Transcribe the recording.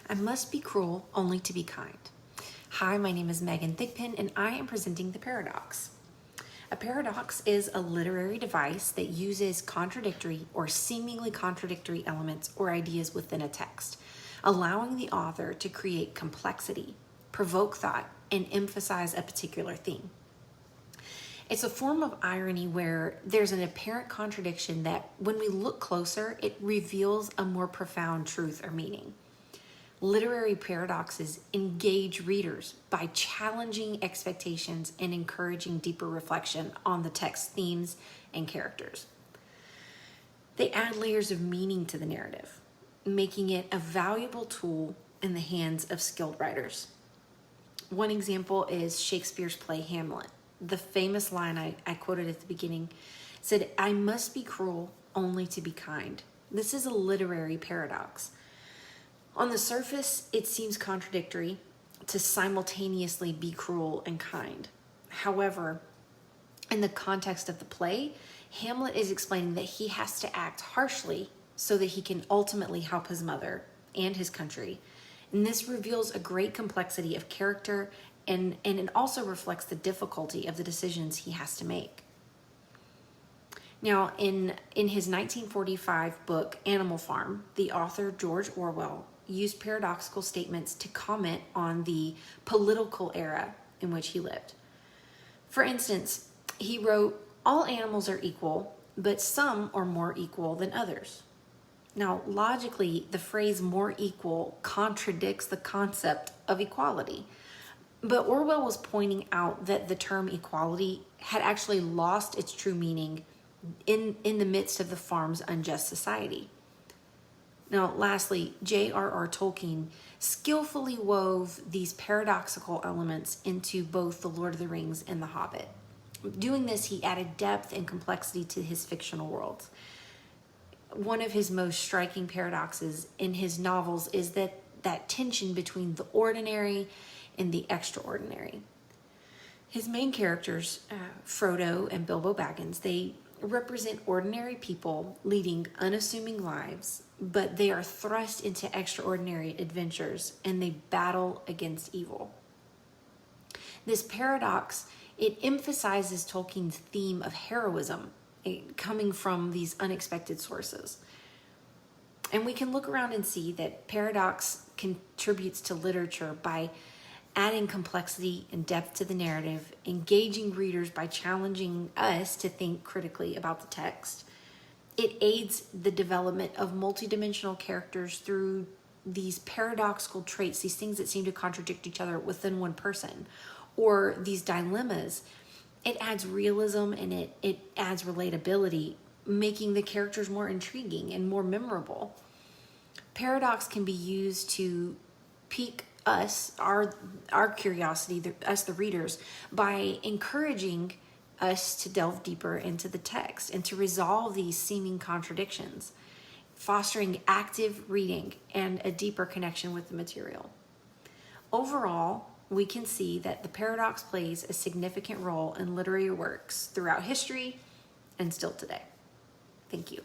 I must be cruel only to be kind. Hi, my name is Megan Thigpen, and I am presenting the paradox. A paradox is a literary device that uses contradictory or seemingly contradictory elements or ideas within a text, allowing the author to create complexity, provoke thought, and emphasize a particular theme. It's a form of irony where there's an apparent contradiction that, when we look closer, it reveals a more profound truth or meaning. Literary paradoxes engage readers by challenging expectations and encouraging deeper reflection on the text's themes and characters. They add layers of meaning to the narrative, making it a valuable tool in the hands of skilled writers. One example is Shakespeare's play Hamlet. The famous line I quoted at the beginning said, "I must be cruel only to be kind." This is a literary paradox. On the surface, it seems contradictory to simultaneously be cruel and kind. However, in the context of the play, Hamlet is explaining that he has to act harshly so that he can ultimately help his mother and his country. And this reveals a great complexity of character, and it also reflects the difficulty of the decisions he has to make. Now, in his 1945 book, Animal Farm, the author George Orwell used paradoxical statements to comment on the political era in which he lived. For instance, he wrote, "All animals are equal, but some are more equal than others." Now, logically, the phrase "more equal" contradicts the concept of equality. But Orwell was pointing out that the term equality had actually lost its true meaning in the midst of the farm's unjust society. Now, lastly, J.R.R. Tolkien skillfully wove these paradoxical elements into both The Lord of the Rings and The Hobbit. Doing this, he added depth and complexity to his fictional worlds. One of his most striking paradoxes in his novels is that tension between the ordinary and the extraordinary. His main characters, Frodo and Bilbo Baggins, they represent ordinary people leading unassuming lives, but they are thrust into extraordinary adventures and they battle against evil. This paradox, it emphasizes Tolkien's theme of heroism coming from these unexpected sources. And we can look around and see that paradox contributes to literature by adding complexity and depth to the narrative, engaging readers by challenging us to think critically about the text. It aids the development of multidimensional characters through these paradoxical traits, these things that seem to contradict each other within one person, or these dilemmas. It adds realism and it adds relatability, making the characters more intriguing and more memorable. Paradox can be used to pique us, our curiosity, us the readers, by encouraging us to delve deeper into the text and to resolve these seeming contradictions, fostering active reading and a deeper connection with the material. Overall, we can see that the paradox plays a significant role in literary works throughout history and still today. Thank you.